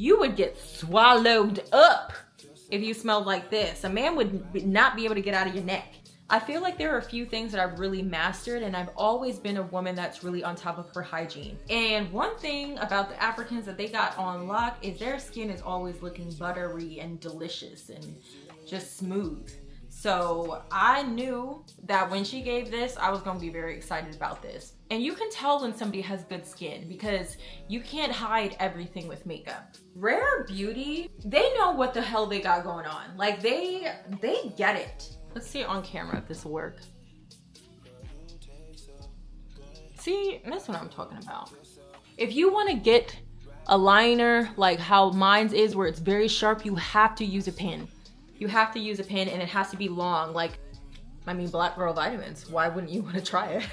you would get swallowed up if you smelled like this. A man would not be able to get out of your neck. I feel like there are a few things that I've really mastered, and I've always been a woman that's really on top of her hygiene. And one thing about the Africans that they got on lock is their skin is always looking buttery and delicious and just smooth. So I knew that when she gave this, I was gonna be very excited about this. And you can tell when somebody has good skin because you can't hide everything with makeup. Rare Beauty, they know what the hell they got going on. Like they get it. Let's see it on camera if this will work. See, that's what I'm talking about. If you want to get a liner like how mine is, where it's very sharp, you have to use a pen. You have to use a pen, and it has to be long. Like, I mean, Black Girl Vitamins. Why wouldn't you want to try it?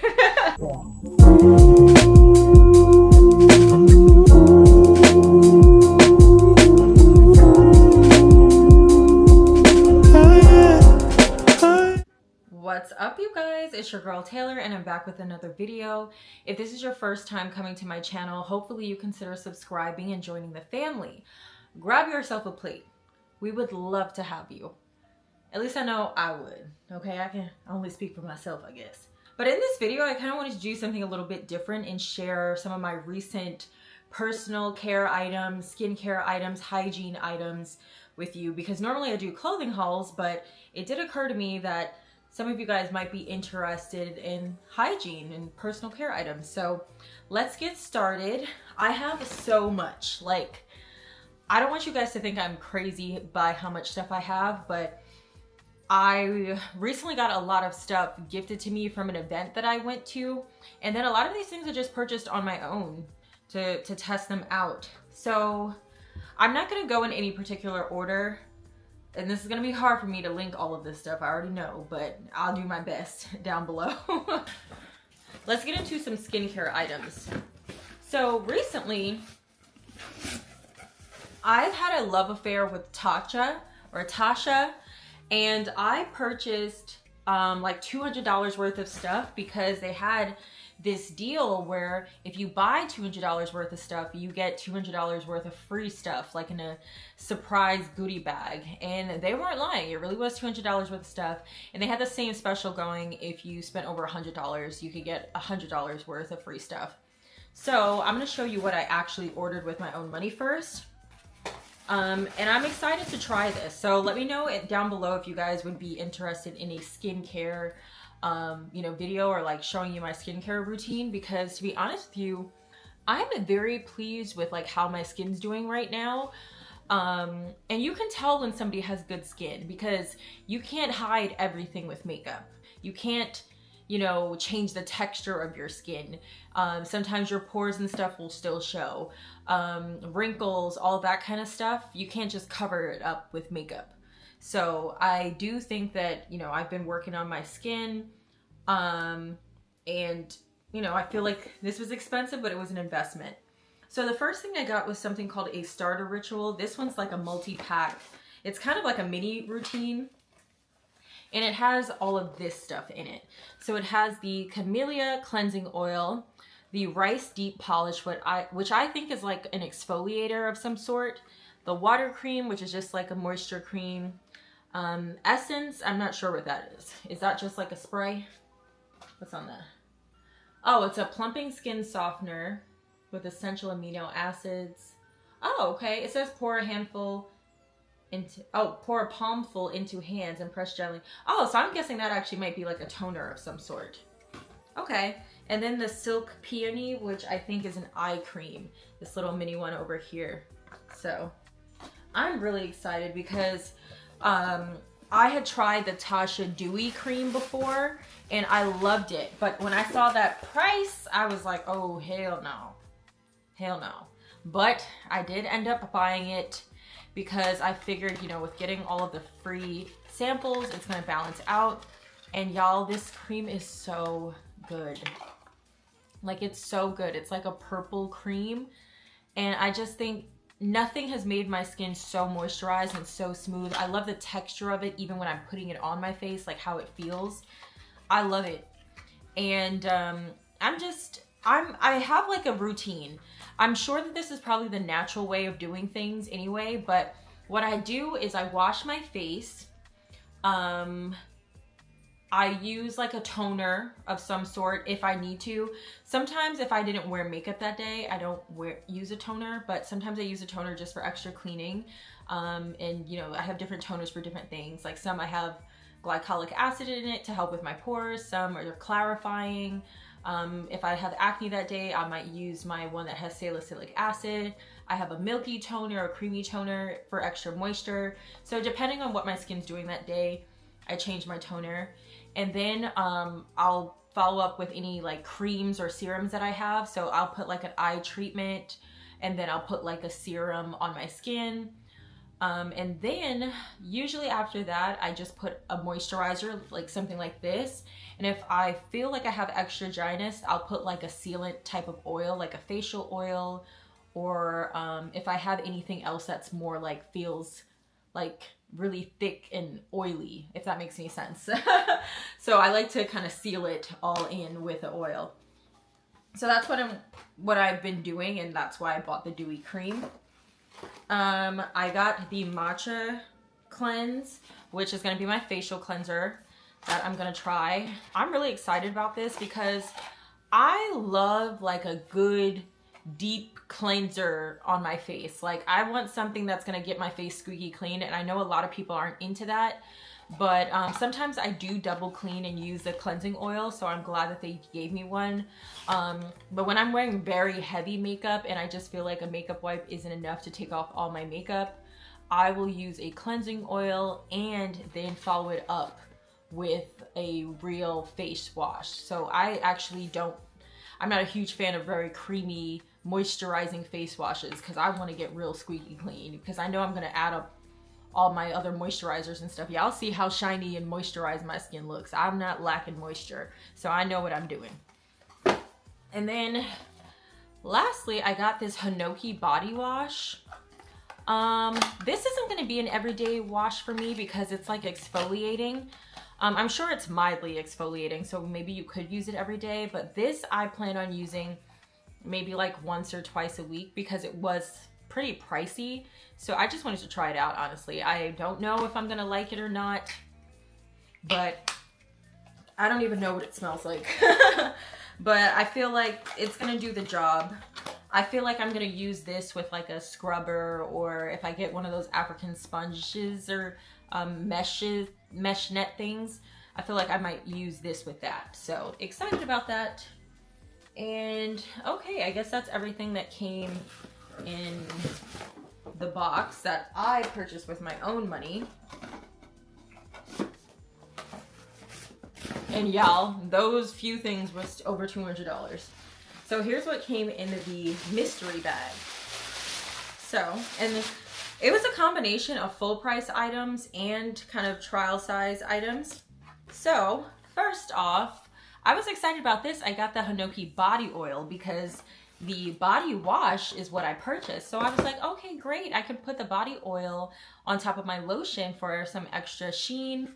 What's up, you guys? It's your girl Taylor, and I'm back with another video. If this is your first time coming to my channel, hopefully you consider subscribing and joining the family. Grab yourself a plate. We would love to have you. At least I know I would. Okay, I can only speak for myself, I guess. But in this video, I kind of wanted to do something a little bit different and share some of my recent personal care items, skincare items, hygiene items with you, because normally I do clothing hauls, but it did occur to me that some of you guys might be interested in hygiene and personal care items. So let's get started. I have so much. Like, I don't want you guys to think I'm crazy by how much stuff I have, but I recently got a lot of stuff gifted to me from an event that I went to. And then a lot of these things I just purchased on my own to test them out. So I'm not gonna go in any particular order. And this is gonna be hard for me to link all of this stuff, I already know, but I'll do my best down below. Let's get into some skincare items. So recently, I've had a love affair with Tasha, and I purchased like $200 worth of stuff because they had this deal where if you buy $200 worth of stuff, you get $200 worth of free stuff, like in a surprise goodie bag. And they weren't lying, it really was $200 worth of stuff. And they had the same special going: if you spent over $100, you could get $100 worth of free stuff. So I'm gonna show you what I actually ordered with my own money first. And I'm excited to try this. So let me know down below if you guys would be interested in a skincare video, or like showing you my skincare routine, because to be honest with you, I'm very pleased with like how my skin's doing right now. And you can tell when somebody has good skin because you can't hide everything with makeup. You can't, change the texture of your skin. Sometimes your pores and stuff will still show. Wrinkles, all that kind of stuff. You can't just cover it up with makeup. So I do think that, I've been working on my skin, and, I feel like this was expensive, but it was an investment. So the first thing I got was something called a starter ritual. This one's like a multi-pack. It's kind of like a mini routine, and it has all of this stuff in it. So it has the Camellia cleansing oil, the rice deep polish, which I think is like an exfoliator of some sort, the water cream, which is just like a moisture cream, essence, I'm not sure what that is. Is that just like a spray? What's on that? Oh, it's a plumping skin softener with essential amino acids. Oh, okay. It says pour a palmful into hands and press gently. Oh, so I'm guessing that actually might be like a toner of some sort. Okay. And then the Silk Peony, which I think is an eye cream. This little mini one over here. So I'm really excited because I had tried the Tasha Dewy cream before and I loved it. But when I saw that price, I was like, oh, hell no. Hell no. But I did end up buying it because I figured, with getting all of the free samples, it's going to balance out. And y'all, this cream is so good. Like, it's so good. It's like a purple cream. And I just think nothing has made my skin so moisturized and so smooth. I love the texture of it, even when I'm putting it on my face, like how it feels. I love it. And I have like a routine. I'm sure that this is probably the natural way of doing things anyway, but what I do is I wash my face. I use like a toner of some sort if I need to. Sometimes if I didn't wear makeup that day, I don't use a toner, but sometimes I use a toner just for extra cleaning. And you know, I have different toners for different things. Like some I have glycolic acid in it to help with my pores. Some are clarifying. If I have acne that day, I might use my one that has salicylic acid. I have a milky toner or creamy toner for extra moisture. So depending on what my skin's doing that day, I change my toner. And then I'll follow up with any like creams or serums that I have. So I'll put like an eye treatment, and then I'll put like a serum on my skin. And then usually after that, I just put a moisturizer, like something like this. And if I feel like I have extra dryness, I'll put like a sealant type of oil, like a facial oil, or if I have anything else that's more like feels like really thick and oily, if that makes any sense. So I like to kind of seal it all in with the oil. So that's what I've been doing, and that's why I bought the dewy cream. I got the matcha cleanse, which is going to be my facial cleanser that I'm going to try. I'm really excited about this because I love like a good deep cleanser on my face. Like I want something that's going to get my face squeaky clean, and I know a lot of people aren't into that, but sometimes I do double clean and use the cleansing oil, so I'm glad that they gave me one. But when I'm wearing very heavy makeup and I just feel like a makeup wipe isn't enough to take off all my makeup, I will use a cleansing oil and then follow it up with a real face wash. So I actually I'm not a huge fan of very creamy moisturizing face washes because I want to get real squeaky clean, because I know I'm going to add up all my other moisturizers and stuff. Y'all see how shiny and moisturized my skin looks. I'm not lacking moisture, so I know what I'm doing. And then lastly, I got this Hinoki body wash. This isn't going to be an everyday wash for me because it's like exfoliating. I'm sure it's mildly exfoliating, so maybe you could use it every day, but this I plan on using maybe like once or twice a week because it was pretty pricey. So I just wanted to try it out, honestly. I don't know if I'm gonna like it or not, but I don't even know what it smells like. But I feel like it's gonna do the job. I feel like I'm gonna use this with like a scrubber, or if I get one of those African sponges or mesh net things, I feel like I might use this with that. So excited about that. And okay, I guess that's everything that came in the box that I purchased with my own money. And y'all, those few things was over $200. So here's what came in the mystery bag. So, and it was a combination of full price items and kind of trial size items. So first off, I was excited about this. I got the Hinoki body oil because the body wash is what I purchased. So I was like, okay, great. I could put the body oil on top of my lotion for some extra sheen.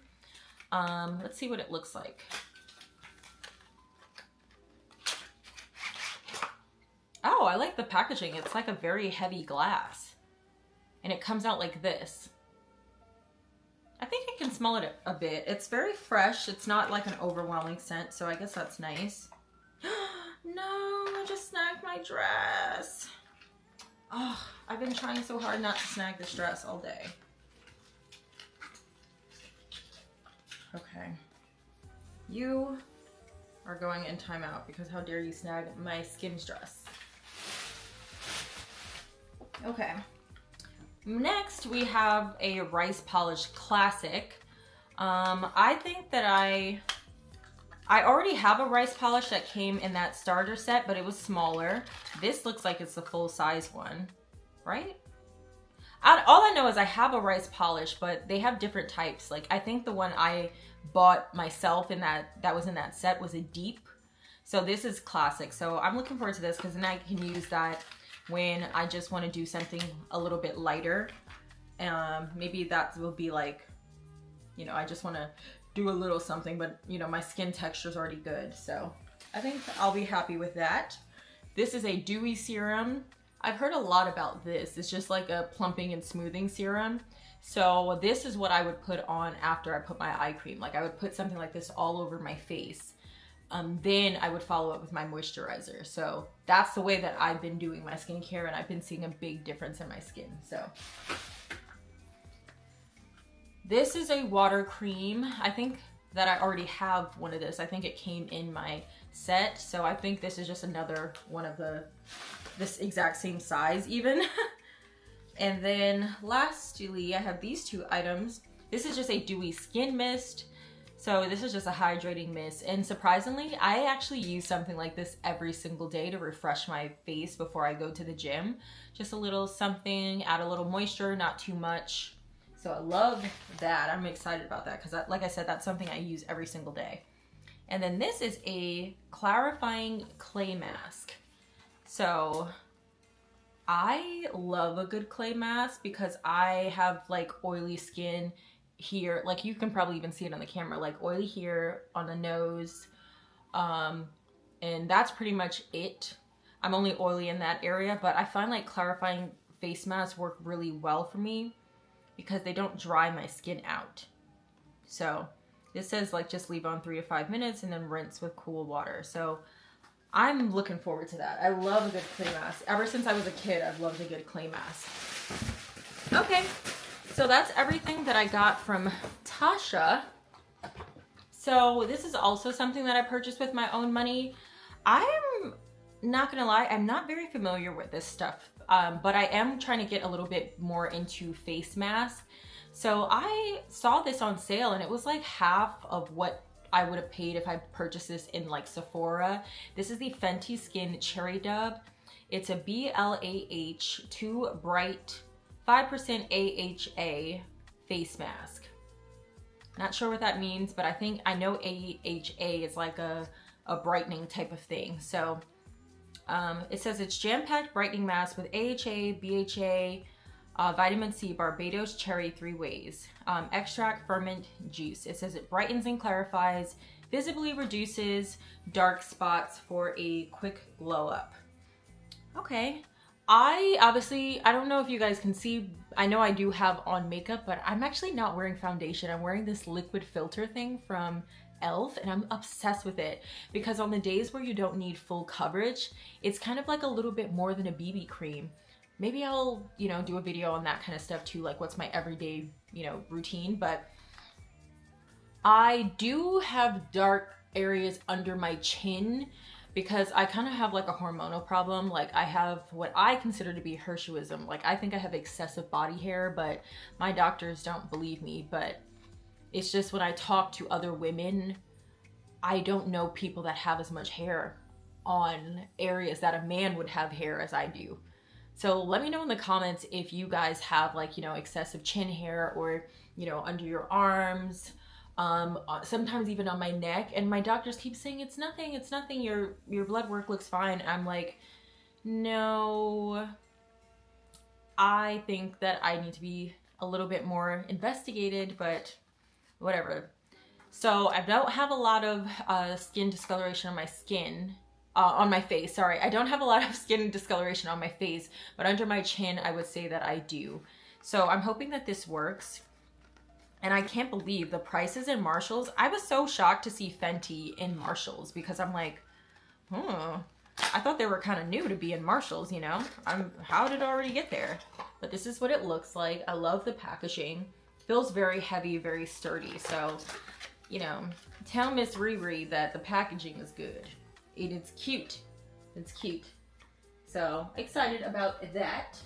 Let's see what it looks like. Oh, I like the packaging. It's like a very heavy glass. And it comes out like this. I think I can smell it a bit. It's very fresh. It's not like an overwhelming scent, so I guess that's nice. No, I just snagged my dress. Oh, I've been trying so hard not to snag this dress all day. Okay. You are going in timeout because how dare you snag my Skims dress. Okay. Next, we have a Rice Polish Classic. I think that I already have a rice polish that came in that starter set, but it was smaller. This looks like it's the full size one, right? All I know is I have a rice polish, but they have different types. Like I think the one I bought myself in that was in that set was a deep. So this is classic. So I'm looking forward to this because then I can use that when I just want to do something a little bit lighter. Maybe that will be like, you know, I just want to do a little something, but you know, my skin texture is already good. So I think I'll be happy with that. This is a dewy serum. I've heard a lot about this. It's just like a plumping and smoothing serum. So this is what I would put on after I put my eye cream. Like I would put something like this all over my face. Then I would follow up with my moisturizer. So that's the way that I've been doing my skincare, and I've been seeing a big difference in my skin. So this is a water cream. I think that I already have one of this. I think it came in my set. So I think this is just another one of this exact same size even. And then lastly, I have these two items. This is just a dewy skin mist. So this is just a hydrating mist. And surprisingly, I actually use something like this every single day to refresh my face before I go to the gym. Just a little something, add a little moisture, not too much. So I love that. I'm excited about that because like I said, that's something I use every single day. And then this is a clarifying clay mask. So I love a good clay mask because I have like oily skin here. Like you can probably even see it on the camera, like oily here on the nose. And that's pretty much it. I'm only oily in that area, but I find like clarifying face masks work really well for me because they don't dry my skin out. So this says like just leave on 3 to 5 minutes and then rinse with cool water. So I'm looking forward to that. I love a good clay mask. Ever since I was a kid, I've loved a good clay mask. Okay, so that's everything that I got from Tasha. So this is also something that I purchased with my own money. I'm not gonna lie, I'm not very familiar with this stuff, but I am trying to get a little bit more into face masks. So I saw this on sale and it was like half of what I would have paid if I purchased this in like Sephora. This is the Fenty Skin Cherry Dub. It's a BLAH 2 Bright 5% AHA face mask. Not sure what that means, but I know AHA is like a brightening type of thing. So it says it's jam-packed brightening mask with AHA, BHA, vitamin C, Barbados cherry 3 ways, extract, ferment, juice. It says it brightens and clarifies, visibly reduces dark spots for a quick glow up. Okay. I don't know if you guys can see, I know I do have on makeup, but I'm actually not wearing foundation. I'm wearing this liquid filter thing from e.l.f. and I'm obsessed with it because on the days where you don't need full coverage, it's kind of like a little bit more than a BB cream. Maybe I'll, do a video on that kind of stuff too, like what's my everyday, routine. But I do have dark areas under my chin because I kind of have like a hormonal problem. Like I have what I consider to be Hirsutism. Like I think I have excessive body hair, but my doctors don't believe me. But it's just when I talk to other women, I don't know people that have as much hair on areas that a man would have hair as I do. So let me know in the comments if you guys have like, excessive chin hair or, under your arms, sometimes even on my neck. And my doctors keep saying, it's nothing, your blood work looks fine. I'm like, no, I think that I need to be a little bit more investigated, but whatever. So I don't have a lot of skin discoloration on my skin. On my face, sorry. I don't have a lot of skin discoloration on my face, but under my chin, I would say that I do. So I'm hoping that this works. And I can't believe the prices in Marshalls. I was so shocked to see Fenty in Marshalls because I'm like, I thought they were kind of new to be in Marshalls, how did it already get there? But this is what it looks like. I love the packaging. Feels very heavy, very sturdy. So, tell Miss Riri that the packaging is good. It's cute. It's cute. So excited about that.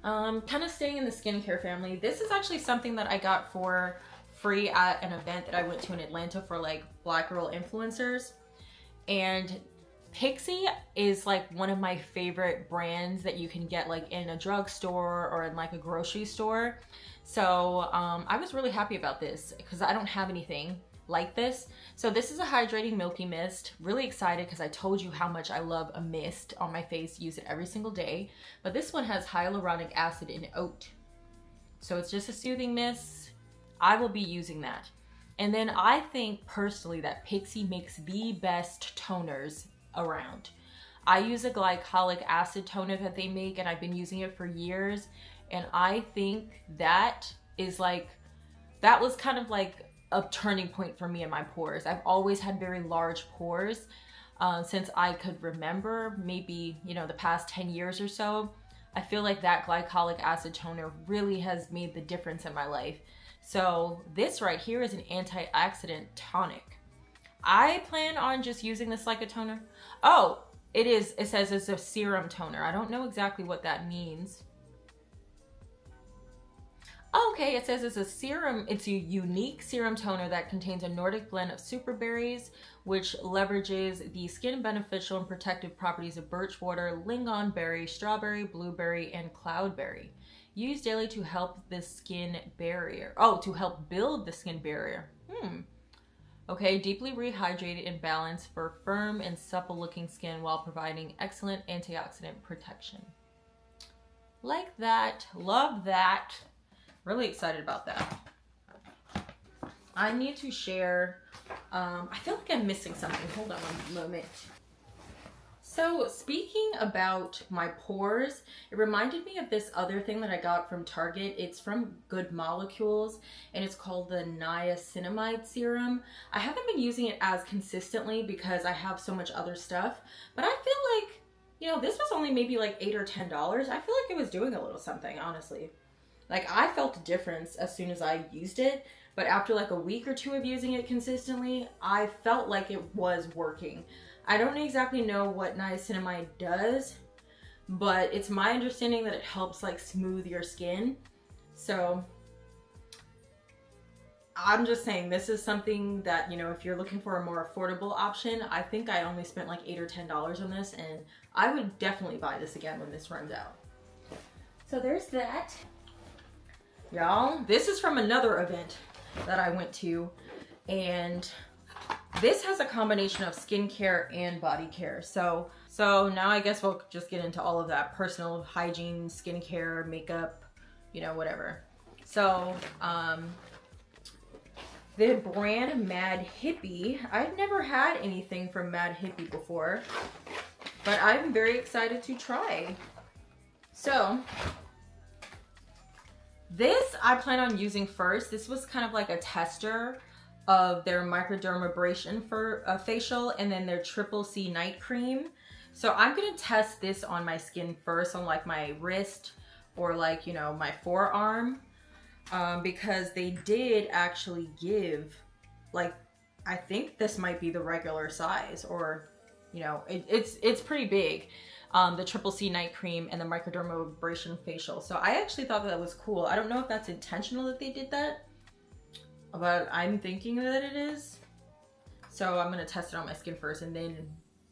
Kind of staying in the skincare family. This is actually something that I got for free at an event that I went to in Atlanta for like Black girl influencers. And Pixie is like one of my favorite brands that you can get like in a drugstore or in like a grocery store. So I was really happy about this because I don't have anything like this. So this is a hydrating milky mist. Really excited because I told you how much I love a mist on my face, use it every single day. But this one has hyaluronic acid and oat. So it's just a soothing mist. I will be using that. And then I think personally that Pixie makes the best toners around. I use a glycolic acid toner that they make, and I've been using it for years. And I think that is like, that was kind of like a turning point for me in my pores. I've always had very large pores since I could remember, maybe, you know, the past 10 years or so. I feel like that glycolic acid toner really has made the difference in my life. So this right here is an antioxidant tonic. I plan on just using this like a toner. Oh, it is. It says it's a serum toner. I don't know exactly what that means. Okay, it says it's a serum. It's a unique serum toner that contains a Nordic blend of super berries, which leverages the skin beneficial and protective properties of birch water, lingonberry, strawberry, blueberry, and cloudberry. Used daily to help the skin barrier. Oh, to help build the skin barrier. Okay, deeply rehydrated and balanced for firm and supple looking skin while providing excellent antioxidant protection. Like that. Love that. Really excited about that. I need to share, I feel like I'm missing something. Hold on one moment. So speaking about my pores, it reminded me of this other thing that I got from Target. It's from Good Molecules, and it's called the niacinamide serum. I haven't been using it as consistently because I have so much other stuff, but I feel like, you know, this was only maybe like $8 or $10. I feel like it was doing a little something, honestly. Like, I felt a difference as soon as I used it, but after like a week or two of using it consistently, I felt like it was working. I don't exactly know what niacinamide does, but it's my understanding that it helps like smooth your skin. So I'm just saying, this is something that, you know, if you're looking for a more affordable option, I think I only spent like $8 or $10 on this, and I would definitely buy this again when this runs out. So there's that. Y'all, this is from another event that I went to, and this has a combination of skincare and body care. So now I guess we'll just get into all of that. Personal hygiene, skincare, makeup, you know, whatever. So, the brand Mad Hippie, I've never had anything from Mad Hippie before, but I'm very excited to try. So, this I plan on using first. This was kind of like a tester of their microdermabrasion for a facial, and then their Triple C night cream. So I'm gonna test this on my skin first, on like my wrist or like, you know, my forearm, because they did actually give, like, I think this might be the regular size, or, you know, it's pretty big. The Triple C night cream and the microdermabrasion facial. So I actually thought that was cool. I don't know if that's intentional that they did that, but I'm thinking that it is. So I'm gonna test it on my skin first and then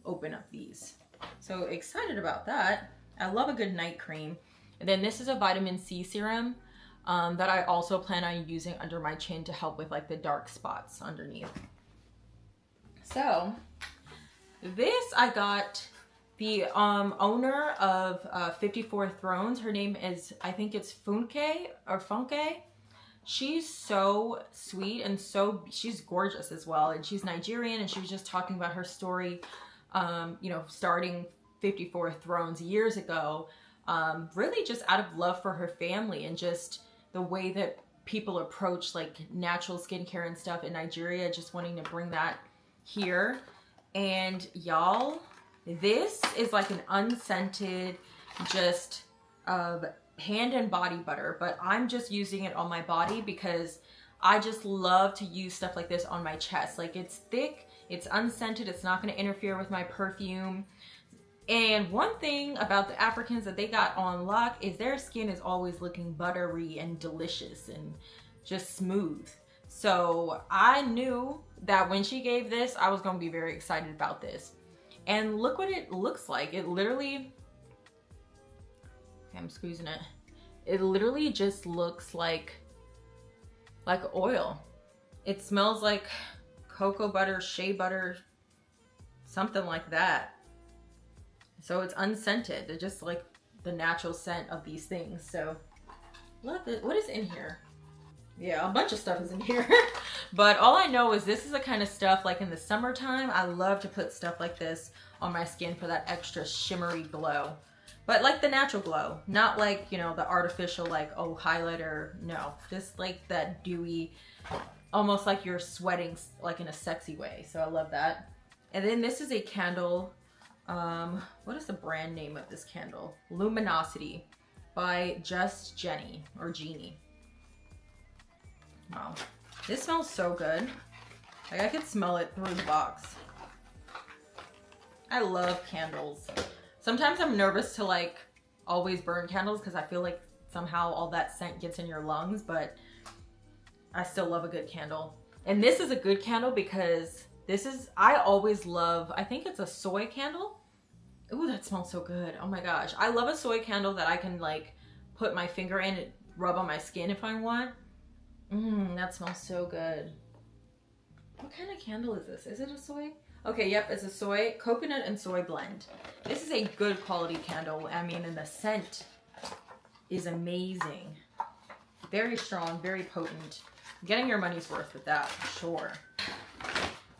open up these. So excited about that. I love a good night cream. And then this is a vitamin C serum that I also plan on using under my chin to help with like the dark spots underneath. So this I got the owner of 54 Thrones. Her name is, I think it's Funke or Funke. She's so sweet and she's gorgeous as well. And she's Nigerian, and she was just talking about her story, you know, starting 54 Thrones years ago, really just out of love for her family and just the way that people approach like natural skincare and stuff in Nigeria, just wanting to bring that here. And y'all, this is like an unscented, just hand and body butter, but I'm just using it on my body because I just love to use stuff like this on my chest. Like, it's thick, it's unscented, it's not going to interfere with my perfume. And one thing about the Africans that they got on lock is their skin is always looking buttery and delicious and just smooth. So I knew that when she gave this, I was going to be very excited about this. And look what it looks like. It literally, I'm squeezing it. It literally just looks like oil. It smells like cocoa butter, shea butter, something like that. So it's unscented. They're just like the natural scent of these things. So what is in here? Yeah, a bunch of stuff is in here. But all I know is this is the kind of stuff, like in the summertime, I love to put stuff like this on my skin for that extra shimmery glow. But like the natural glow, not like, you know, the artificial like, oh, highlighter. No, just like that dewy, almost like you're sweating like in a sexy way. So I love that. And then this is a candle. What is the brand name of this candle? Luminosity by Just Jenny or Jeannie. Wow, this smells so good. Like I could smell it through the box. I love candles. Sometimes I'm nervous to like always burn candles because I feel like somehow all that scent gets in your lungs, but I still love a good candle. And this is a good candle because this is, I always love, I think it's a soy candle. Ooh, that smells so good. Oh my gosh. I love a soy candle that I can like put my finger in and rub on my skin if I want. That smells so good. What kind of candle is this? Is it a soy? Okay, yep, it's a soy, coconut and soy blend. This is a good quality candle. I mean, and the scent is amazing. Very strong, very potent. Getting your money's worth with that, for sure.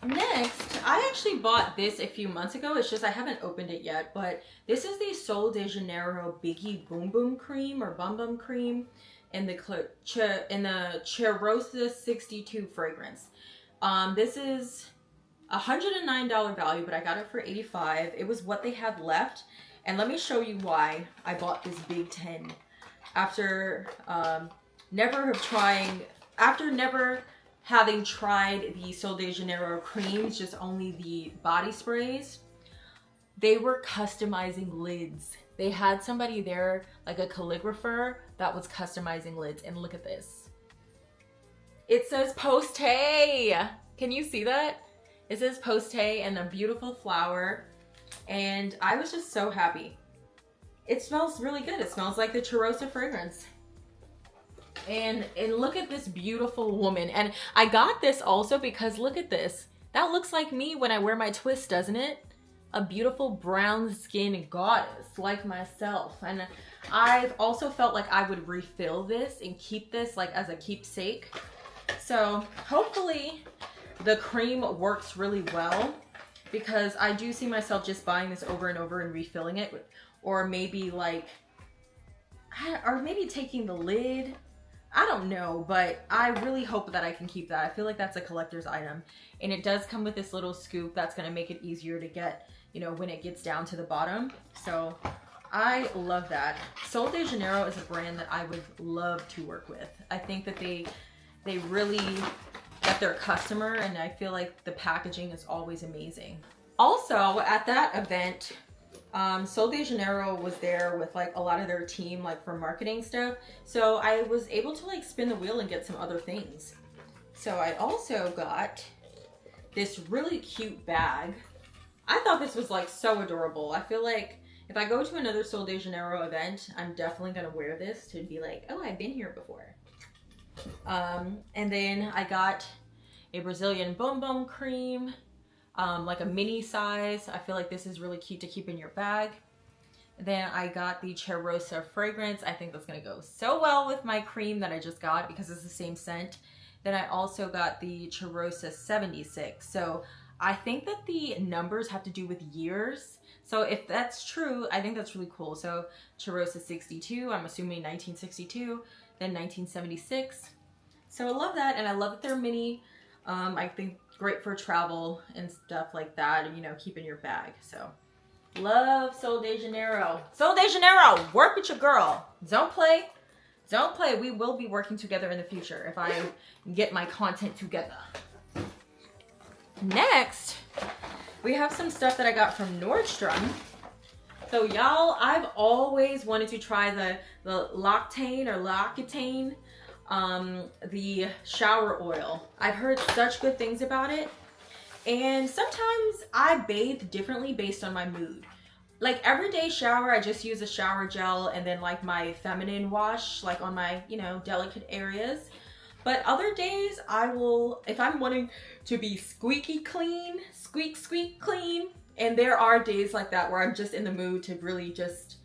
Next, I actually bought this a few months ago. It's just I haven't opened it yet, but this is the Sol de Janeiro Biggie Boom Boom Cream or Bum Bum Cream in the Cheirosa 62 fragrance. This is $109 value, but I got it for $85. It was what they had left. And let me show you why I bought this big 10 after never having tried the Sol de Janeiro creams, just only the body sprays. They were customizing lids. They had somebody there, like a calligrapher, that was customizing lids. And look at this. It says Posttay. Can you see that? It says Posttay and a beautiful flower. And I was just so happy. It smells really good. It smells like the Cheirosa fragrance. And look at this beautiful woman. And I got this also because look at this. That looks like me when I wear my twist, doesn't it? A beautiful brown skin goddess like myself. And I've also felt like I would refill this and keep this like as a keepsake. So hopefully the cream works really well because I do see myself just buying this over and over and refilling it, or maybe like, or maybe taking the lid. I don't know, but I really hope that I can keep that. I feel like that's a collector's item. And it does come with this little scoop that's gonna make it easier to get, you know, when it gets down to the bottom. So I love that. Sol de Janeiro is a brand that I would love to work with. I think that they really get their customer, and I feel like the packaging is always amazing. Also, at that event, Sol de Janeiro was there with like a lot of their team, like for marketing stuff. So I was able to like spin the wheel and get some other things. So I also got this really cute bag. I thought this was like so adorable. I feel like if I go to another Sol de Janeiro event, I'm definitely gonna wear this to be like, oh, I've been here before. And then I got a Brazilian Boom Boom cream, like a mini size. I feel like this is really cute to keep in your bag. Then I got the Cheirosa fragrance. I think that's gonna go so well with my cream that I just got because it's the same scent. Then I also got the Cheirosa 76. So I think that the numbers have to do with years. So if that's true, I think that's really cool. So Cheirosa 62, I'm assuming 1962, then 1976. So I love that, and I love that they're mini. I think great for travel and stuff like that, and you know, keep in your bag. So love Sol de Janeiro. Sol de Janeiro, work with your girl. Don't play. Don't play. We will be working together in the future if I get my content together. Next, we have some stuff that I got from Nordstrom. So y'all, I've always wanted to try the L'Occitane or L'Occitane, the shower oil. I've heard such good things about it. And sometimes I bathe differently based on my mood. Like everyday shower, I just use a shower gel and then like my feminine wash, like on my, you know, delicate areas. But other days I will, if I'm wanting to be squeaky clean, squeak clean, and there are days like that where I'm just in the mood to really just,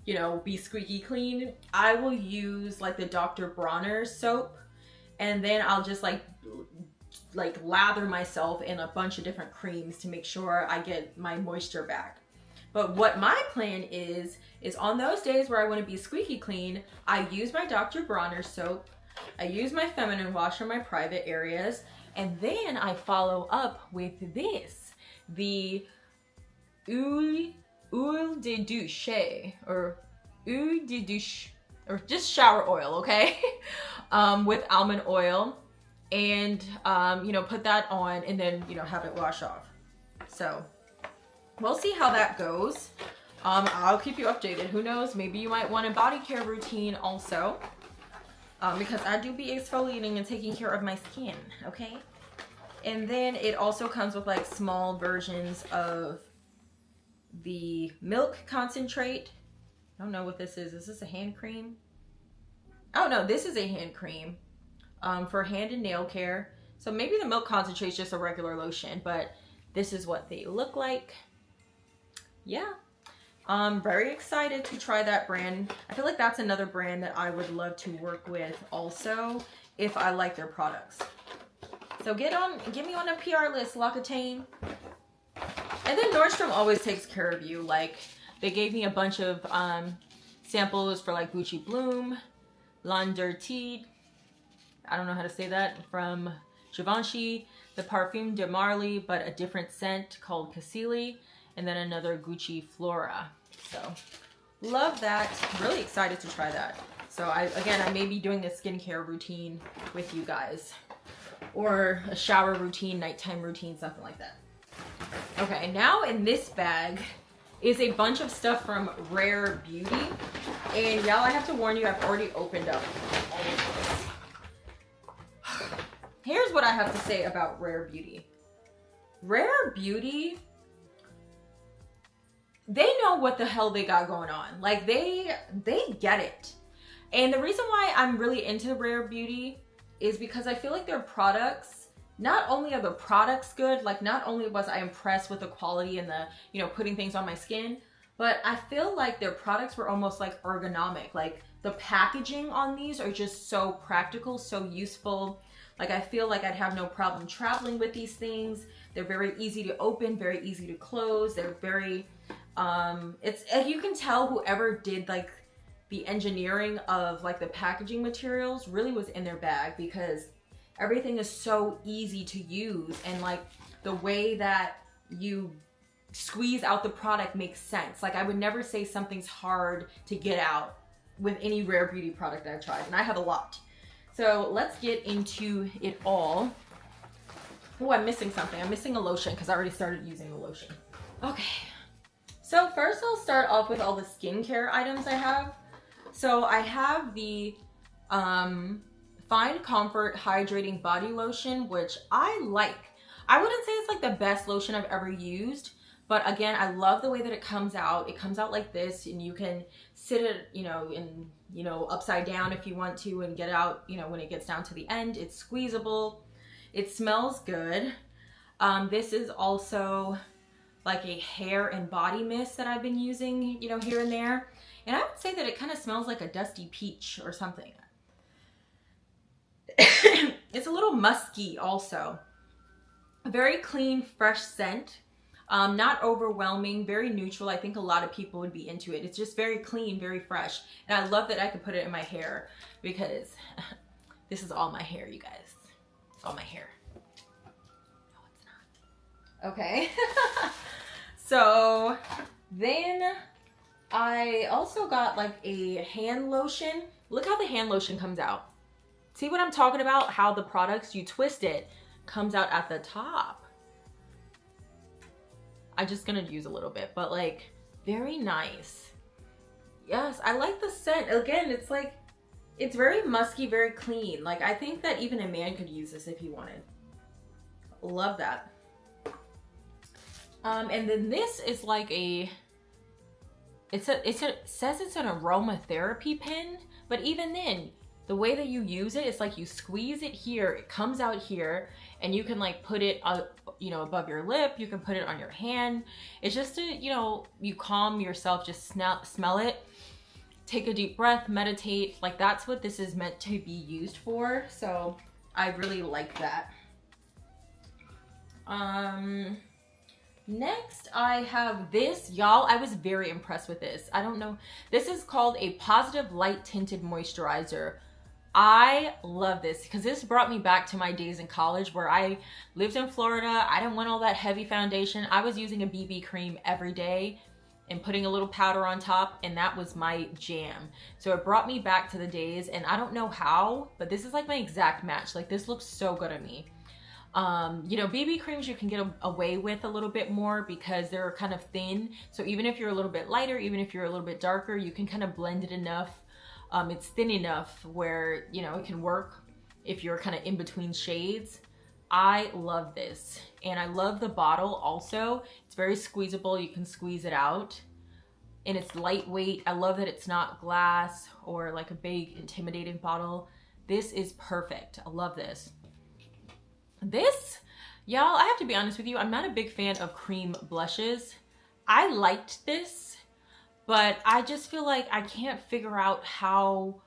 you know, be squeaky clean, I will use like the Dr. Bronner soap, and then I'll just like like lather myself in a bunch of different creams to make sure I get my moisture back. But what my plan is on those days where I want to be squeaky clean, I use my Dr. Bronner soap, I use my feminine wash for my private areas, and then I follow up with this, the Huile de Douche, or Huile de Douche, or just shower oil, okay? With almond oil, and you know, put that on and then, you know, have it wash off. So we'll see how that goes. I'll keep you updated. Who knows, maybe you might want a body care routine also, because I do be exfoliating and taking care of my skin, okay? And then it also comes with like small versions of the milk concentrate. I don't know what this is. Is this a hand cream? Oh no, this is a hand cream for hand and nail care. So maybe the milk concentrate is just a regular lotion, but this is what they look like. Yeah, I'm very excited to try that brand. I feel like that's another brand that I would love to work with also if I like their products. So get me on a PR list, L'Occitane. And then Nordstrom always takes care of you. Like, they gave me a bunch of samples for like Gucci Bloom, L'Andertide, I don't know how to say that, from Givenchy, the Parfum de Marly, but a different scent called Cassili, and then another Gucci Flora. So love that. Really excited to try that. So I may be doing a skincare routine with you guys, or a shower routine, nighttime routine, something like that. Okay, now in this bag is a bunch of stuff from Rare Beauty. And y'all, I have to warn you, I've already opened up all of this. Here's what I have to say about Rare Beauty. Rare Beauty, they know what the hell they got going on. Like, they get it. And the reason why I'm really into Rare Beauty is because I feel like their products, not only are the products good, like not only was I impressed with the quality and the, you know, putting things on my skin, but I feel like their products were almost like ergonomic. Like the packaging on these are just so practical, so useful. Like I feel like I'd have no problem traveling with these things. They're very easy to open, very easy to close. They're very, it's, you can tell whoever did like the engineering of like the packaging materials really was in their bag, because everything is so easy to use, and like the way that you squeeze out the product makes sense. Like I would never say something's hard to get out with any Rare Beauty product that I've tried, and I have a lot. So let's get into it all. Oh, I'm missing something. I'm missing a lotion because I already started using the lotion. Okay, so first I'll start off with all the skincare items I have. So I have the Fine Comfort Hydrating Body Lotion, which I like. I wouldn't say it's like the best lotion I've ever used, but again, I love the way that it comes out. It comes out like this, and you can sit it, you know, upside down if you want to, and get out, you know, when it gets down to the end. It's squeezable. It smells good. This is also like a hair and body mist that I've been using, you know, here and there. And I would say that it kind of smells like a dusty peach or something. It's a little musky also. A very clean, fresh scent. Not overwhelming, very neutral. I think a lot of people would be into it. It's just very clean, very fresh. And I love that I could put it in my hair, because this is all my hair, you guys. It's all my hair. No, it's not. Okay. So then I also got like a hand lotion. Look how the hand lotion comes out. See what I'm talking about? How the products, you twist it, comes out at the top. I'm just gonna use a little bit, but like, very nice. Yes, I like the scent. Again, it's like, it's very musky, very clean. Like, I think that even a man could use this if he wanted. Love that. And then this is like a, it says it's an aromatherapy pen, but even then, the way that you use it, it's like you squeeze it here, it comes out here, and you can like put it, you know, above your lip. You can put it on your hand. It's just to, you know, you calm yourself, just smell it, take a deep breath, meditate. Like, that's what this is meant to be used for. So I really like that. Next I have this. Y'all, I was very impressed with this. I don't know. This is called a Positive Light Tinted Moisturizer. I love this because this brought me back to my days in college where I lived in Florida. I didn't want all that heavy foundation. I was using a BB cream every day and putting a little powder on top, and that was my jam. So it brought me back to the days, and I don't know how, but this is like my exact match. Like, this looks so good on me. You know, BB creams you can get away with a little bit more because they're kind of thin. So even if you're a little bit lighter, even if you're a little bit darker, you can kind of blend it enough. It's thin enough where, you know, it can work if you're kind of in between shades. I love this. And I love the bottle also. It's very squeezable. You can squeeze it out. And it's lightweight. I love that it's not glass or like a big intimidating bottle. This is perfect. I love this. This, y'all, I have to be honest with you, I'm not a big fan of cream blushes. I liked this, but I just feel like I can't figure out how,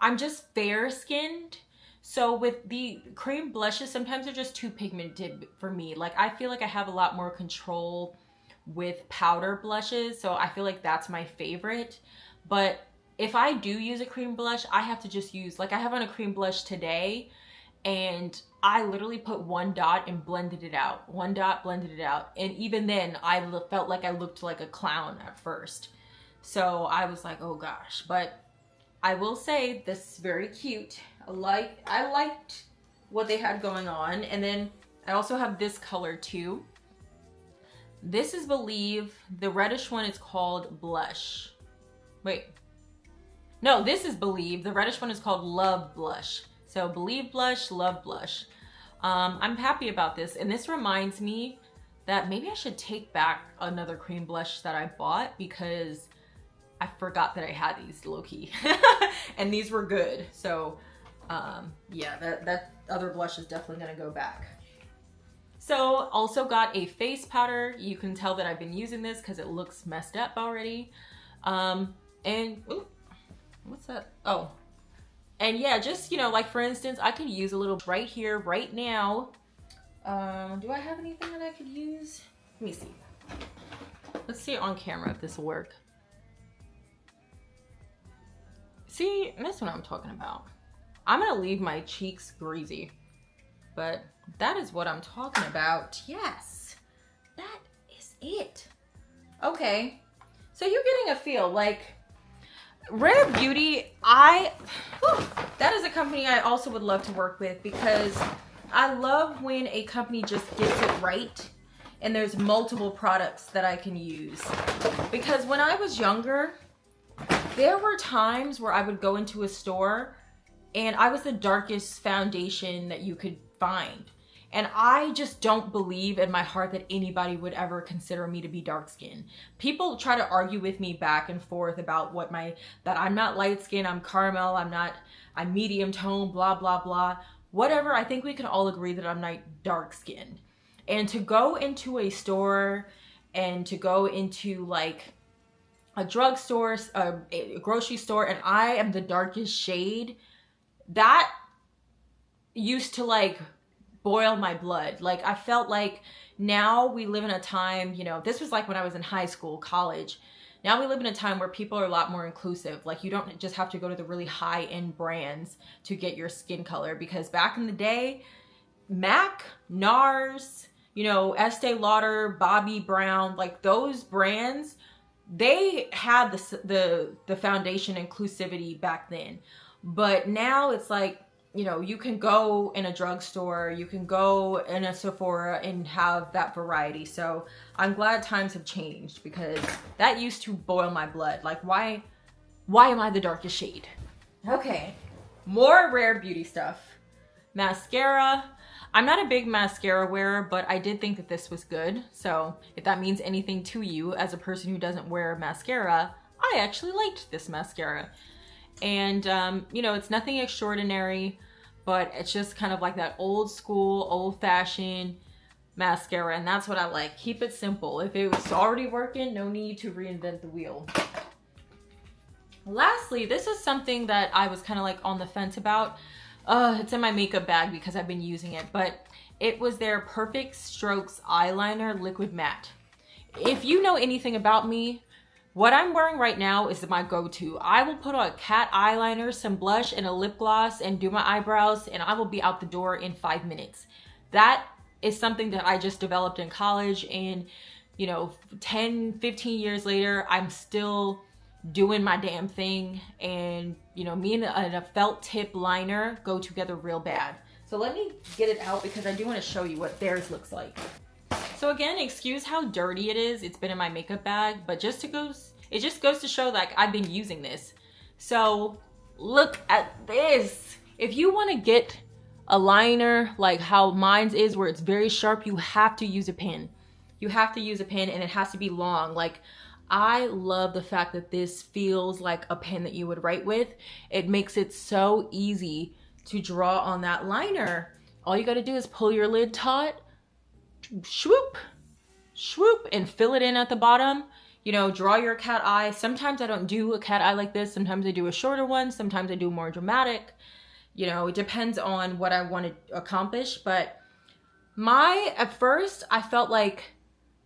I'm just fair skinned. So with the cream blushes, sometimes they're just too pigmented for me. Like, I feel like I have a lot more control with powder blushes. So I feel like that's my favorite. But if I do use a cream blush, I have to just use, like I have on a cream blush today, and I literally put one dot and blended it out. One dot, blended it out. And even then, I felt like I looked like a clown at first. So I was like, oh gosh. But I will say this is very cute. I liked what they had going on. And then I also have this color too. This is Believe. The reddish one is called Blush. Wait. No, this is Believe. The reddish one is called Love Blush. So Believe Blush, Love Blush. I'm happy about this. And this reminds me that maybe I should take back another cream blush that I bought because I forgot that I had these low-key. And these were good. So yeah, that other blush is definitely gonna go back. So also got a face powder. You can tell that I've been using this because it looks messed up already. And ooh, what's that? Oh. And yeah, just, you know, like for instance, I could use a little right here, right now. Do I have anything that I could use? Let me see. Let's see on camera if this will work. See, that's what I'm talking about. I'm gonna leave my cheeks greasy, but that is what I'm talking about. Yes, that is it. Okay, so you're getting a feel like Rare Beauty, that is a company I also would love to work with because I love when a company just gets it right and there's multiple products that I can use. Because when I was younger, there were times where I would go into a store and I was the darkest foundation that you could find. And I just don't believe in my heart that anybody would ever consider me to be dark skinned. People try to argue with me back and forth about that I'm not light skinned, I'm caramel, I'm medium tone, blah, blah, blah. Whatever, I think we can all agree that I'm not dark skinned. And to go into a store and to go into like a drugstore, a grocery store, and I am the darkest shade, that used to like boil my blood. Like, I felt like now we live in a time, you know, this was like when I was in high school, college. Now we live in a time where people are a lot more inclusive. Like, you don't just have to go to the really high-end brands to get your skin color, because back in the day, MAC, NARS, you know, Estee Lauder, Bobbi Brown, like those brands, they had the foundation inclusivity back then. But now it's like, you know, you can go in a drugstore, you can go in a Sephora and have that variety. So I'm glad times have changed, because that used to boil my blood. Like, why am I the darkest shade? Okay, more Rare Beauty stuff. Mascara. I'm not a big mascara wearer, but I did think that this was good. So if that means anything to you as a person who doesn't wear mascara, I actually liked this mascara. And, you know, it's nothing extraordinary, but it's just kind of like that old school, old fashioned mascara. And that's what I like. Keep it simple. If it was already working, no need to reinvent the wheel. Lastly, this is something that I was kind of like on the fence about. It's in my makeup bag because I've been using it, but It was their Perfect Strokes Eyeliner Liquid Matte. If you know anything about me, what I'm wearing right now is my go-to. I will put on a cat eyeliner, some blush, and a lip gloss and do my eyebrows, and I will be out the door in 5 minutes. That is something that I just developed in college, and you know, 10, 15 years later, I'm still doing my damn thing. And you know, me and a felt tip liner go together real bad. So let me get it out because I do want to show you what theirs looks like. So again, excuse how dirty it is. It's been in my makeup bag, but it just goes to show like I've been using this. So look at this. If you want to get a liner like how mine's is, where it's very sharp, you have to use a pen. You have to use a pen, and it has to be long. Like, I love the fact that this feels like a pen that you would write with. It makes it so easy to draw on that liner. All you got to do is pull your lid taut, swoop, swoop, and fill it in at the bottom. You know, draw your cat eye. Sometimes I don't do a cat eye like this. Sometimes I do a shorter one. Sometimes I do more dramatic. You know, it depends on what I want to accomplish. But at first, I felt like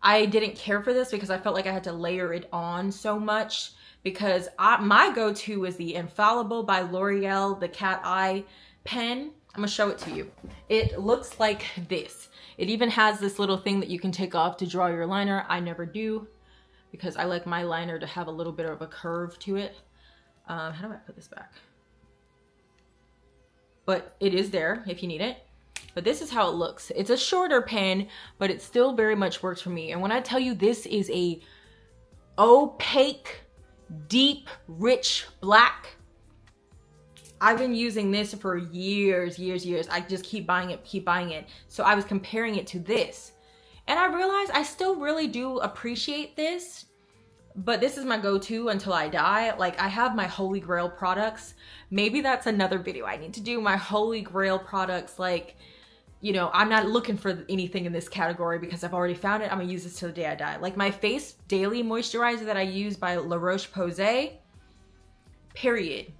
I didn't care for this because I felt like I had to layer it on so much, because my go-to is the Infallible by L'Oreal, the cat eye pen. I'm gonna show it to you. It looks like this. It even has this little thing that you can take off to draw your liner. I never do because I like my liner to have a little bit of a curve to it. How do I put this back? But it is there if you need it. But this is how it looks. It's a shorter pen, but it still very much works for me. And when I tell you this is a opaque, deep, rich black, I've been using this for years. I just keep buying it. So I was comparing it to this. And I realized I still really do appreciate this, but this is my go-to until I die. Like, I have my Holy Grail products. Maybe that's another video I need to do, my Holy Grail products. Like, you know, I'm not looking for anything in this category because I've already found it. I'm gonna use this till the day I die. Like my face daily moisturizer that I use by La Roche-Posay, period.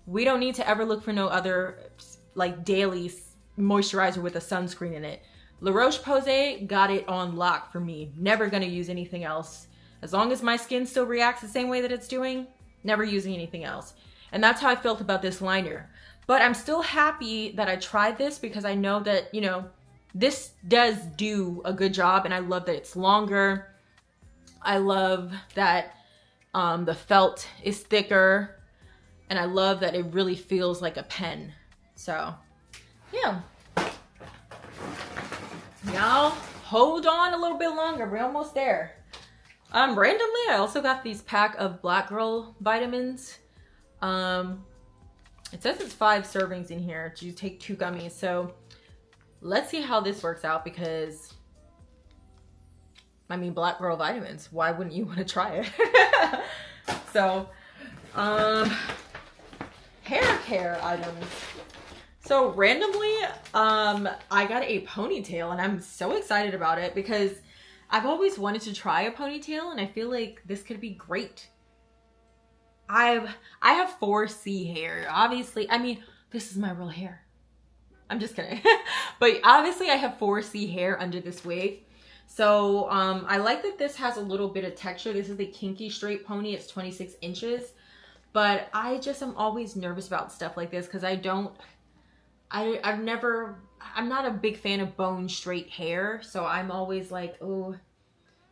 We don't need to ever look for no other like daily moisturizer with a sunscreen in it. La Roche-Posay got it on lock for me. Never gonna use anything else. As long as my skin still reacts the same way that it's doing, never using anything else. And that's how I felt about this liner. But I'm still happy that I tried this because I know that, you know, this does do a good job, and I love that it's longer. I love that the felt is thicker, and I love that it really feels like a pen. So, yeah. Y'all, hold on a little bit longer. We're almost there. Randomly, I also got these pack of Black Girl vitamins. It says it's 5 servings in here. You take 2 gummies. So let's see how this works out, because I mean, Black Girl vitamins. Why wouldn't you want to try it? So, hair care items. So randomly, I got a ponytail, and I'm so excited about it because I've always wanted to try a ponytail, and I feel like this could be great. I have 4C hair. Obviously, I mean, this is my real hair. I'm just kidding. But obviously I have 4C hair under this wig. So I like that this has a little bit of texture. This is the Kinky Straight Pony. It's 26 inches. But I just am always nervous about stuff like this because I'm not a big fan of bone straight hair. So I'm always like, oh,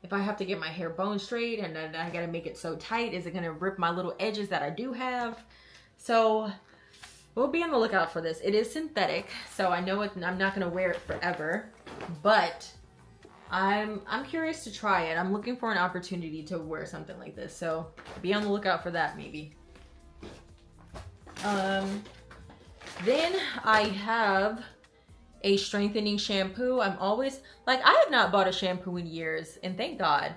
if I have to get my hair bone straight and then I gotta make it so tight, is it gonna rip my little edges that I do have? So we'll be on the lookout for this. It is synthetic, so I know I'm not gonna wear it forever, but I'm curious to try it. I'm looking for an opportunity to wear something like this, so be on the lookout for that maybe. Then I have a strengthening shampoo. I'm always like, I have not bought a shampoo in years, and thank God.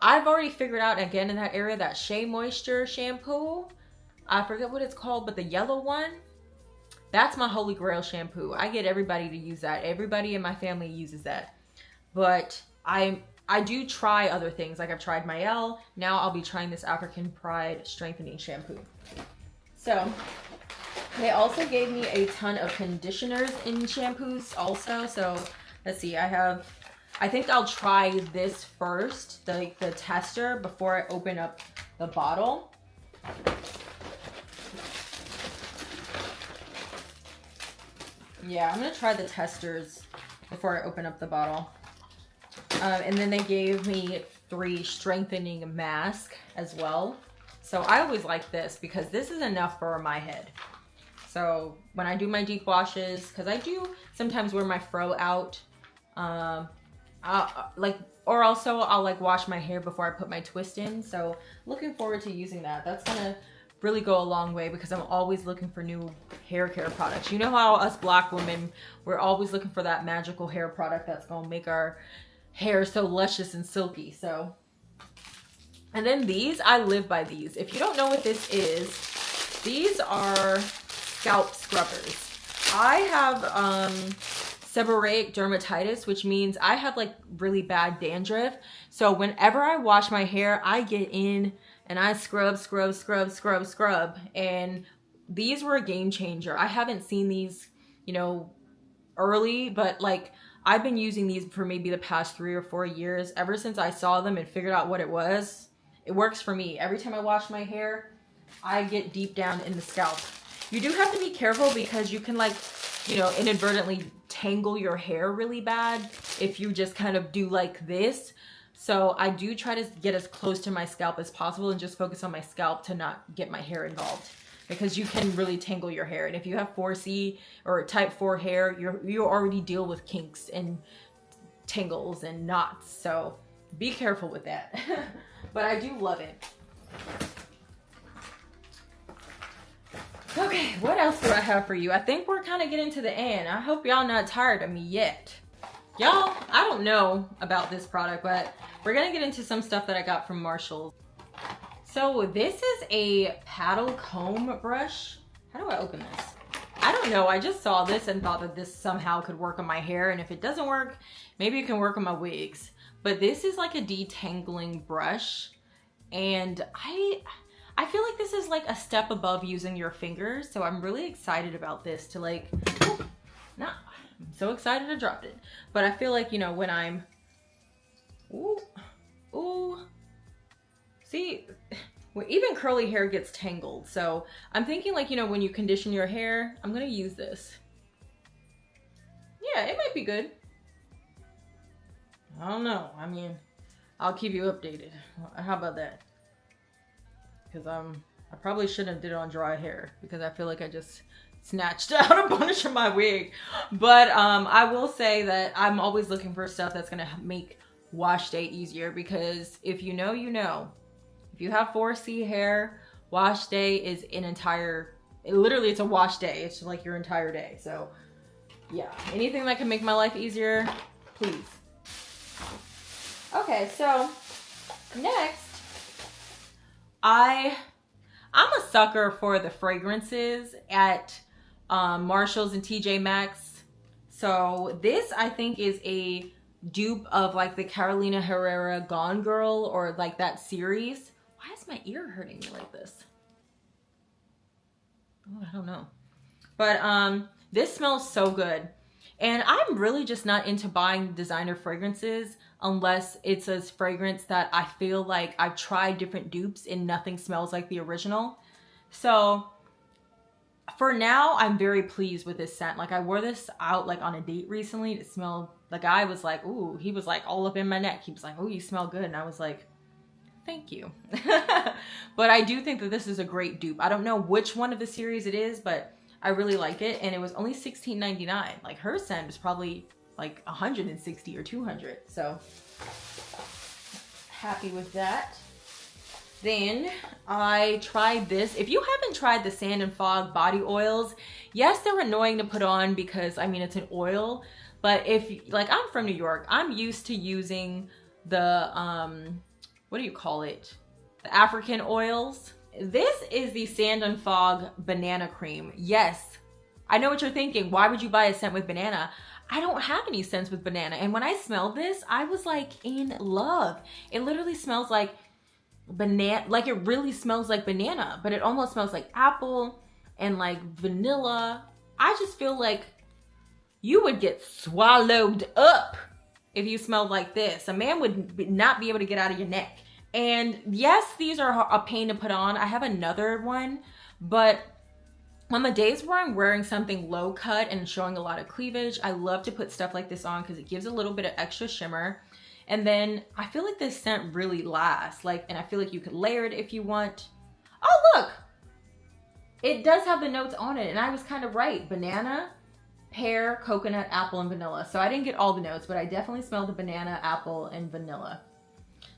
I've already figured out, again in that area, that Shea Moisture shampoo. I forget what it's called, but the yellow one, that's my Holy Grail shampoo. I get everybody to use that. Everybody in my family uses that. But I do try other things. Like I've tried Mael. Now I'll be trying this African Pride strengthening shampoo. So they also gave me a ton of conditioners in shampoos also. So Let's see, I think I'll try this first, the tester, before I open up the bottle. Yeah, I'm gonna try the testers before I open up the bottle. And then they gave me 3 strengthening masks as well. So I always like this because this is enough for my head. So when I do my deep washes, because I do sometimes wear my fro out, I'll like wash my hair before I put my twist in. So looking forward to using that. That's gonna really go a long way because I'm always looking for new hair care products. You know how us black women, we're always looking for that magical hair product that's gonna make our hair so luscious and silky. So, and then these, I live by these. If you don't know what this is, these are scalp scrubbers. I have seborrheic dermatitis, which means I have like really bad dandruff. So whenever I wash my hair, I get in and I scrub. And these were a game changer. I haven't seen these, you know, early, but like I've been using these for maybe the past 3 or 4 years. Ever since I saw them and figured out what it was, it works for me. Every time I wash my hair, I get deep down in the scalp. You do have to be careful because you can like, you know, inadvertently tangle your hair really bad if you just kind of do like this. So I do try to get as close to my scalp as possible and just focus on my scalp to not get my hair involved, because you can really tangle your hair. And if you have 4C or type 4 hair, you already deal with kinks and tangles and knots. So be careful with that. But I do love it. Okay, what else do I have for you? I think we're kind of getting to the end. I hope y'all not tired of me yet. Y'all, I don't know about this product, but we're gonna get into some stuff that I got from Marshall's. So this is a paddle comb brush. How do I open this? I don't know. I just saw this and thought that this somehow could work on my hair. And if it doesn't work, maybe it can work on my wigs. But this is like a detangling brush. And I feel like this is like a step above using your fingers. So I'm really excited about this to like, I'm so excited I dropped it. But I feel like, you know, when I'm, see, well, even curly hair gets tangled. So I'm thinking like, you know, when you condition your hair, I'm gonna use this. Yeah, it might be good. I don't know. I mean, I'll keep you updated. How about that? Because I probably shouldn't have did it on dry hair because I feel like I just snatched out a bunch of my wig. But I will say that I'm always looking for stuff that's gonna make wash day easier, because if you know, you know. If you have 4C hair, wash day is literally it's a wash day. It's like your entire day. So yeah, anything that can make my life easier, please. Okay, so next, I'm a sucker for the fragrances at Marshall's and TJ Maxx. So this, I think, is a dupe of like the Carolina Herrera Gone Girl, or like that series. Why is my ear hurting me like this? Oh, I don't know. But this smells so good. And I'm really just not into buying designer fragrances unless it's a fragrance that I feel like I've tried different dupes and nothing smells like the original. So for now, I'm very pleased with this scent. Like I wore this out like on a date recently. It smelled, the guy was like, ooh, he was like all up in my neck. He was like, oh, you smell good. And I was like, thank you. But I do think that this is a great dupe. I don't know which one of the series it is, but I really like it. And it was only $16.99. Like her scent was probably like 160 or 200. So happy with that. Then I tried this. If you haven't tried the Sand and Fog body oils, yes, they're annoying to put on because, I mean, it's an oil. But if, like, I'm from New York, I'm used to using the, what do you call it? The African oils. This is the Sand and Fog banana cream. Yes, I know what you're thinking. Why would you buy a scent with banana? I don't have any scents with banana. And when I smelled this, I was like in love. It literally smells like banana, like it really smells like banana, but it almost smells like apple and like vanilla. I just feel like You would get swallowed up if you smelled like this. A man would not be able to get out of your neck. And yes, these are a pain to put on. I have another one, but on the days where I'm wearing something low cut and showing a lot of cleavage, I love to put stuff like this on because it gives a little bit of extra shimmer. And then I feel like this scent really lasts. And I feel like you could layer it if you want. Oh, look, it does have the notes on it. And I was kind of right. Banana, pear, coconut, apple, and vanilla. So I didn't get all the notes, but I definitely smelled the banana, apple, and vanilla.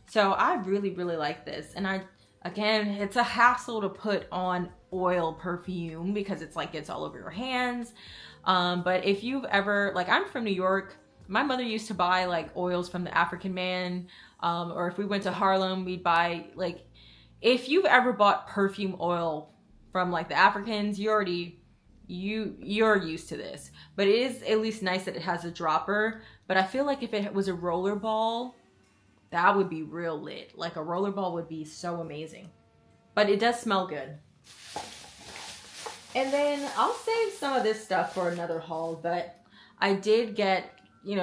So I really, really like this. And again, it's a hassle to put on oil perfume because it's like gets all over your hands. But if you've ever, I'm from New York, my mother used to buy like oils from the African man. Or if we went to Harlem, we'd buy if you've ever bought perfume oil from like the Africans, you're used to this. But it is at least nice that it has a dropper. But I feel like if it was a roller ball, that would be real lit. Like a roller ball would be so amazing. But it does smell good. And then I'll save some of this stuff for another haul. But I did get,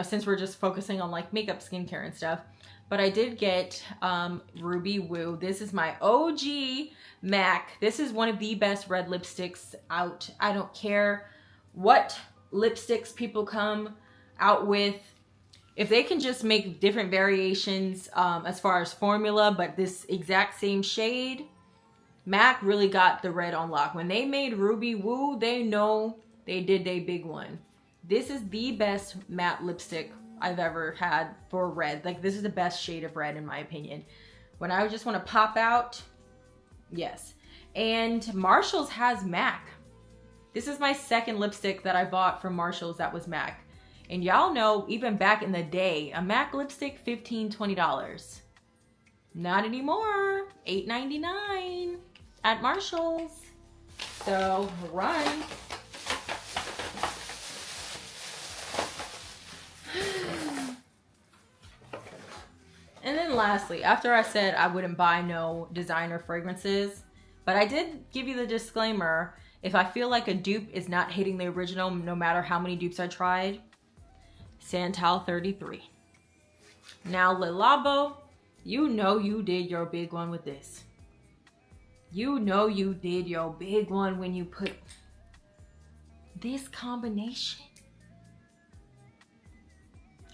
since we're just focusing on like makeup, skincare and stuff. But I did get Ruby Woo. This is my OG MAC. This is one of the best red lipsticks out. I don't care what lipsticks people come out with. If they can just make different variations as far as formula, but this exact same shade, MAC really got the red on lock. When they made Ruby Woo, they know they did a big one. This is the best matte lipstick I've ever had for red. This is the best shade of red in my opinion. When I just want to pop out, yes. And Marshall's has MAC. This is my second lipstick that I bought from Marshall's that was MAC. And y'all know, even back in the day, a MAC lipstick, $15, $20. Not anymore. $8.99 at Marshall's. So, run. And then lastly, after I said I wouldn't buy no designer fragrances, but I did give you the disclaimer, if I feel like a dupe is not hitting the original, no matter how many dupes I tried, Santal 33. Now, Le Labo, you know you did your big one with this. You know you did your big one when you put this combination.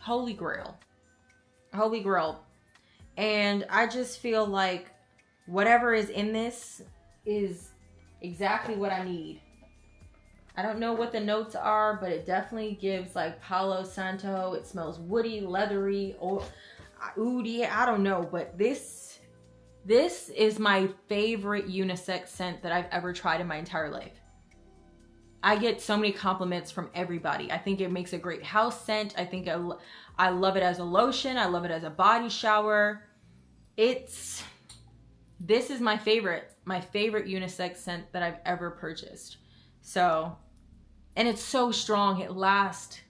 Holy grail. Holy grail. And I just feel like whatever is in this is exactly what I need. I don't know what the notes are, but it definitely gives like Palo Santo. It smells woody, leathery, or oody. I don't know, but this is my favorite unisex scent that I've ever tried in my entire life. I get so many compliments from everybody. I think it makes a great house scent. I think I love it as a lotion. I love it as a body shower. This is my favorite unisex scent that I've ever purchased. So, and it's so strong, it lasts.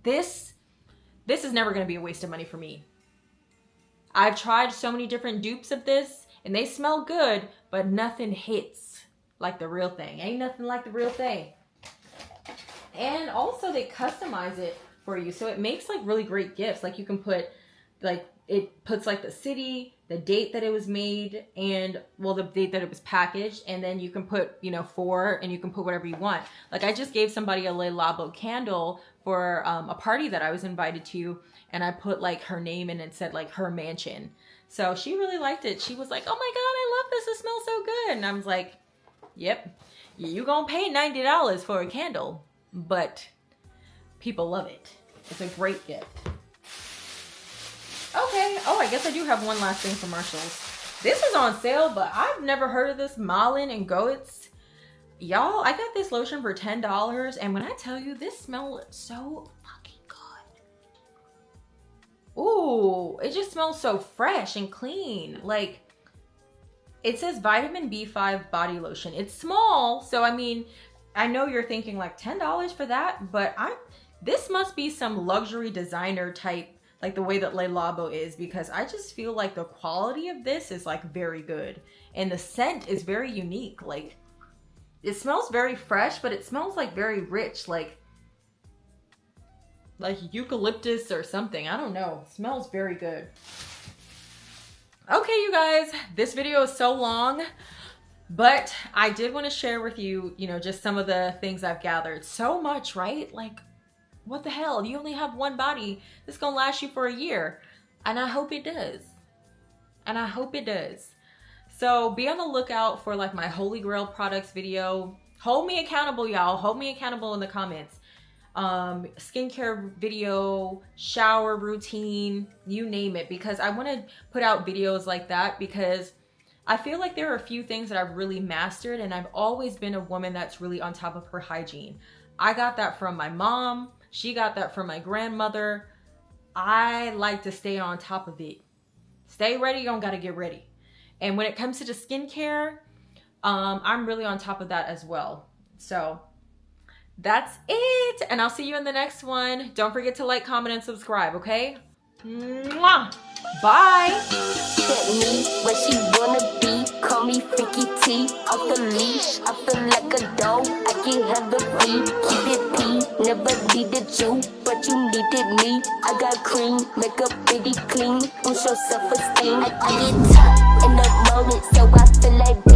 This is never going to be a waste of money for me. I've tried so many different dupes of this and they smell good, but nothing hits like the real thing. Ain't nothing like the real thing. And also they customize it for you. So it makes like really great gifts. Like you can put it puts like the city, the date that it was made, and well, the date that it was packaged, and then you can put, for, and you can put whatever you want. Like I just gave somebody a Le Labo candle for a party that I was invited to, and I put like her name in and said like her mansion. So she really liked it. She was like, "Oh my God, I love this. It smells so good." And I was like, "Yep, you gonna pay $90 for a candle, but people love it. It's a great gift." Okay. Oh, I guess I do have one last thing from Marshall's. This is on sale, but I've never heard of this Malin and Goetz. Y'all, I got this lotion for $10, and when I tell you, this smells so fucking good. Ooh, it just smells so fresh and clean. Like, it says vitamin B5 body lotion. It's small, so I mean, I know you're thinking like $10 for that, but this must be some luxury designer type, like the way that Le Labo is, because I just feel like the quality of this is like very good. And the scent is very unique. Like, it smells very fresh, but it smells like very rich. Like, like eucalyptus or something. I don't know. It smells very good. Okay, you guys, this video is so long, but I did want to share with you, you know, just some of the things I've gathered. So much, right? Like, what the hell? You only have one body. This is gonna last you for a year. And I hope it does. And I hope it does. So be on the lookout for like my Holy Grail products video. Hold me accountable, y'all. Hold me accountable in the comments. Skincare video, shower routine, you name it, because I want to put out videos like that because I feel like there are a few things that I've really mastered, and I've always been a woman that's really on top of her hygiene. I got that from my mom. She got that from my grandmother. I like to stay on top of it. Stay ready, you don't gotta get ready. And when it comes to the skincare, I'm really on top of that as well. So that's it. And I'll see you in the next one. Don't forget to like, comment, and subscribe, okay? Mwah! Bye! Get me where she wanna be. Call me Freaky T. Off the leash, I feel like a dog. I get hella free. Keep it P. Never needed you, but you needed me. I got cream, make up pretty clean. Boost your self-esteem. I get top in the moment, so I feel like